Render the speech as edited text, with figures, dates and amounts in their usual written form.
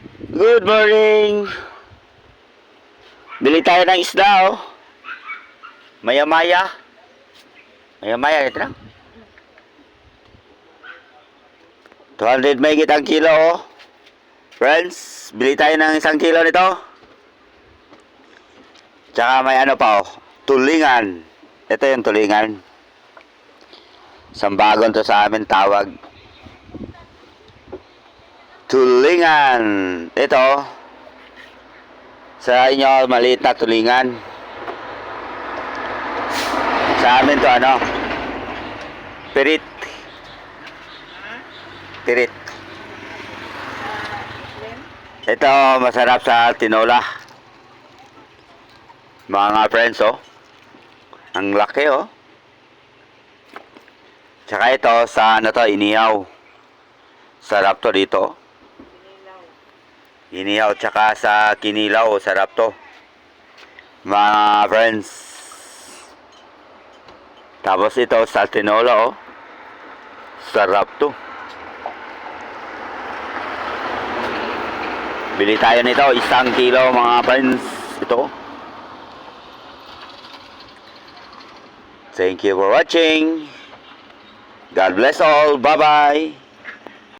Good morning! Bili tayo ng isda, oh. Maya-maya. Maya-maya, ito na. 200 mahigit ang kilo, oh. Friends, bili tayo ng 1 kilo nito. Tsaka may ano pa, oh. Tulingan. Ito yung tulingan. Sambagon to sa amin tawag. Tulingan. Ito. Sa inyo, maliit na tulingan. Sa amin to ano? Pirit. Pirit. Ito, masarap sa tinola. Mga friends, oh. Ang laki, oh. Tsaka ito, sa ano to, inihaw. Sarap to dito. Inihaw, tsaka sa kinilaw, sarap to. Mga friends. Tapos ito, sa tinola, oh. Sarap to. Bili tayo nito, 1 kilo, mga friends. Ito. Thank you for watching. God bless all. Bye-bye.